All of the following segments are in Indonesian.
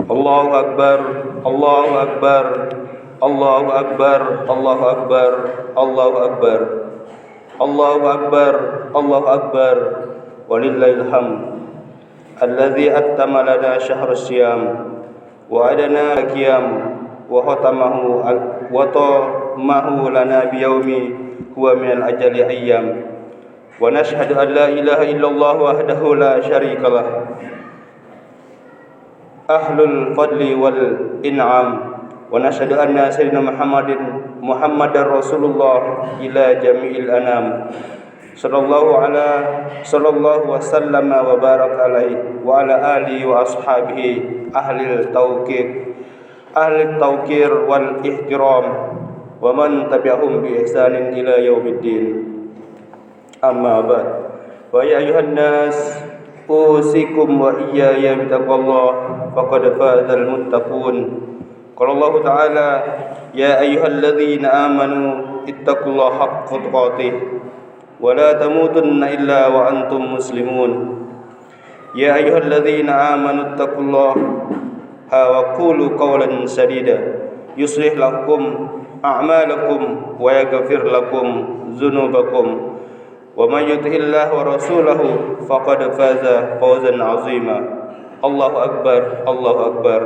Allahu Akbar, Allahu Akbar, Allahu Akbar, Allahu Akbar, Allahu Akbar, Allahu Akbar, Allahu Akbar, walillahil hamd. Alladzi attama lana syahrus siyam wa adana qiyam wa tamahu lana biyaumi huwa minal ajali ayyam. Wa nashhadu an la ilaha illallah wahdahu la syarika lah, ahlul fadli wal in'am. Wa nashhadu anna sayyidina Muhammadar Rasulullah ila jami'il anam. Sallallahu wa sallama wa baraka alaihi wa ala alihi wa ashabihi ahli tawqir wal ihtiram wa man tabi'ahum bi ihsanin ila yaumiddin. Amma ba'd. Wa ya ayuhan nas, usikum wa iyaya bitaqwallah faqad fazal muttaqun. Qala Allah Ta'ala, ya ayyuhalladzina amanu ittaqullaha haqqa tuqatih wa la tamutunna illa wa antum muslimun. Ya ayyuhalladzina amanu ittaqullaha wa qulu qawlan sadida yuslih lakum a'malakum wa yaghfir lakum dzunubakum wa may yuti'illah wa rasulahu faqad faza fawzan 'azima. Allahu akbar, Allahu akbar,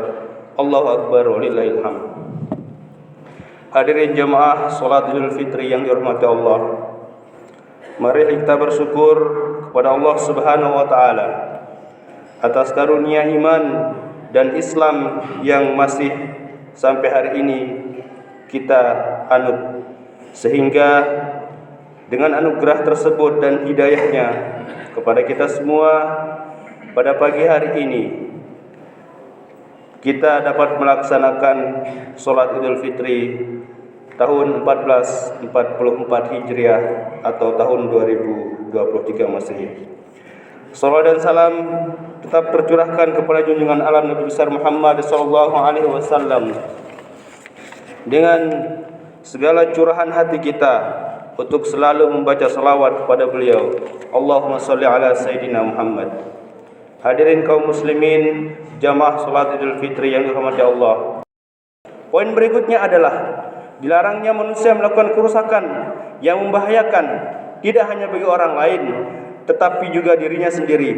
Allahu akbar, walillahil hamd. Hadirin jemaah salat Idul Fitri yang dihormati Allah, mari kita bersyukur kepada Allah Subhanahu wa taala atas karunia iman dan Islam yang masih sampai hari ini kita anut, sehingga dengan anugerah tersebut dan hidayahnya kepada kita semua, pada pagi hari ini kita dapat melaksanakan sholat Idul Fitri tahun 1444 Hijriah atau tahun 2023 Masehi. Salawat dan salam tetap tercurahkan kepada junjungan alam Nabi besar Muhammad sallallahu alaihi wasallam dengan segala curahan hati kita untuk selalu membaca salawat kepada beliau. Allahumma sholli ala Sayyidina Muhammad. Hadirin kaum muslimin, jamaah salat Idul Fitri yang dirahmati Allah. Poin berikutnya adalah dilarangnya manusia melakukan kerusakan yang membahayakan tidak hanya bagi orang lain tetapi juga dirinya sendiri.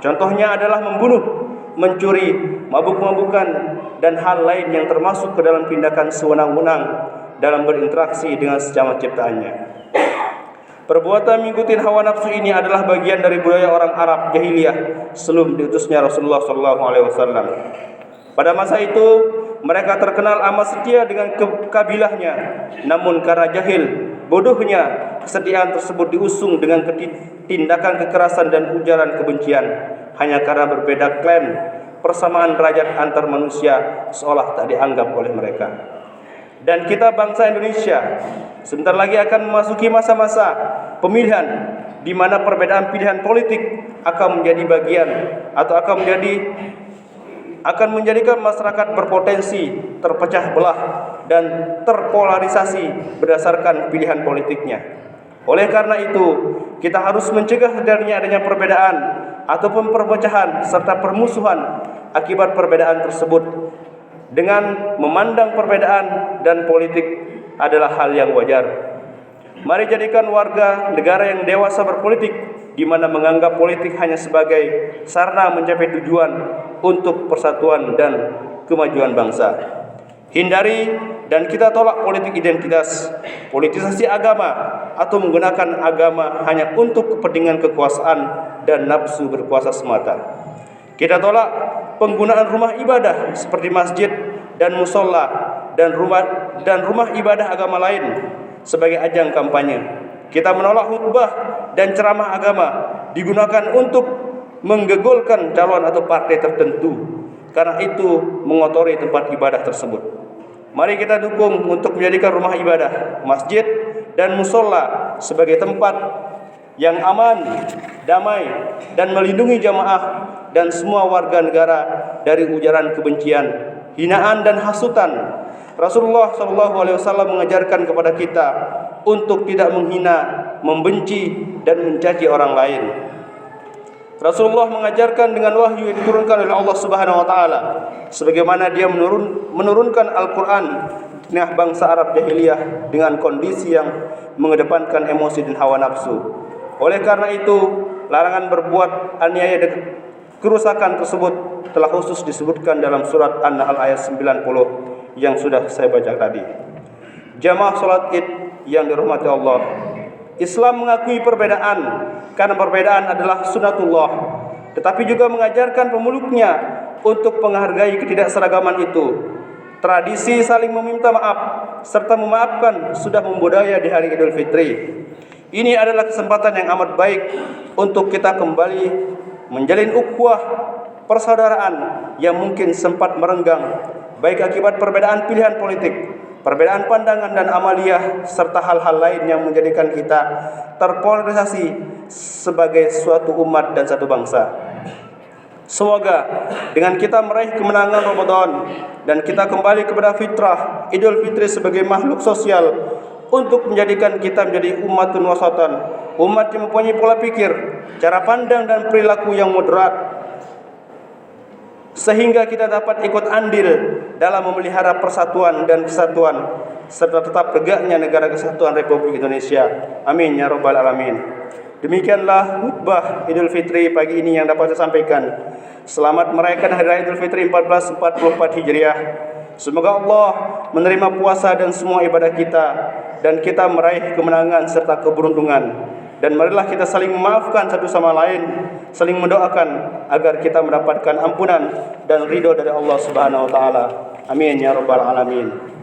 Contohnya adalah membunuh, mencuri, mabuk-mabukan dan hal lain yang termasuk ke dalam tindakan sewenang-wenang dalam berinteraksi dengan sesama ciptaannya. Perbuatan mengikuti hawa nafsu ini adalah bagian dari budaya orang Arab jahiliyah sebelum diutusnya Rasulullah SAW. Pada masa itu mereka terkenal amat setia dengan kabilahnya, namun karena jahil, bodohnya, kesetiaan tersebut diusung dengan tindakan kekerasan dan ujaran kebencian hanya karena berbeda klan. Persamaan derajat antar manusia seolah tak dianggap oleh mereka. Dan kita bangsa Indonesia sebentar lagi akan memasuki masa-masa pemilihan di mana perbedaan pilihan politik akan menjadi bagian atau akan menjadikan masyarakat berpotensi terpecah belah dan terpolarisasi berdasarkan pilihan politiknya. Oleh karena itu, kita harus mencegah adanya perbedaan ataupun perpecahan serta permusuhan akibat perbedaan tersebut dengan memandang perbedaan dan politik adalah hal yang wajar. Mari jadikan warga negara yang dewasa berpolitik, di mana menganggap politik hanya sebagai sarana mencapai tujuan untuk persatuan dan kemajuan bangsa. Hindari dan kita tolak politik identitas, politisasi agama, atau menggunakan agama hanya untuk kepentingan kekuasaan dan nafsu berkuasa semata. Kita tolak penggunaan rumah ibadah seperti masjid dan musola dan rumah ibadah agama lain sebagai ajang kampanye. Kita menolak khutbah dan ceramah agama digunakan untuk menggegolkan calon atau partai tertentu, karena itu mengotori tempat ibadah tersebut. Mari kita dukung untuk menjadikan rumah ibadah, masjid dan musola sebagai tempat yang aman, damai, dan melindungi jamaah dan semua warga negara dari ujaran kebencian, hinaan dan hasutan. Rasulullah SAW mengajarkan kepada kita untuk tidak menghina, membenci, dan mencaci orang lain. Rasulullah mengajarkan dengan wahyu yang diturunkan oleh Allah Subhanahu wa taala, sebagaimana dia menurunkan Al-Qur'an di tengah bangsa Arab jahiliyah dengan kondisi yang mengedepankan emosi dan hawa nafsu. Oleh karena itu, larangan berbuat aniaya dan kerusakan tersebut telah khusus disebutkan dalam surat An-Nahl ayat 90 yang sudah saya baca tadi. Jamaah salat Id yang dirahmati Allah, Islam mengakui perbedaan karena perbedaan adalah sunatullah, tetapi juga mengajarkan pemeluknya untuk menghargai ketidakseragaman itu. Tradisi saling meminta maaf serta memaafkan sudah membudaya di hari Idul Fitri. Ini adalah kesempatan yang amat baik untuk kita kembali menjalin ukhuwah persaudaraan yang mungkin sempat merenggang, baik akibat perbedaan pilihan politik, perbedaan pandangan dan amaliyah, serta hal-hal lain yang menjadikan kita terpolarisasi sebagai suatu umat dan satu bangsa. Semoga dengan kita meraih kemenangan Ramadan dan kita kembali kepada fitrah Idul Fitri sebagai makhluk sosial untuk menjadikan kita menjadi umatun wasatan, umat yang mempunyai pola pikir, cara pandang dan perilaku yang moderat, sehingga kita dapat ikut andil dalam memelihara persatuan dan kesatuan serta tetap tegaknya negara kesatuan Republik Indonesia. Amin ya rabbal alamin. Demikianlah khutbah Idul Fitri pagi ini yang dapat saya sampaikan. Selamat merayakan Hari Raya Idul Fitri 1444 Hijriah. Semoga Allah menerima puasa dan semua ibadah kita, dan kita meraih kemenangan serta keberuntungan. Dan marilah kita saling memaafkan satu sama lain, saling mendoakan agar kita mendapatkan ampunan dan ridho dari Allah Subhanahu wa taala. Amin ya rabbal alamin.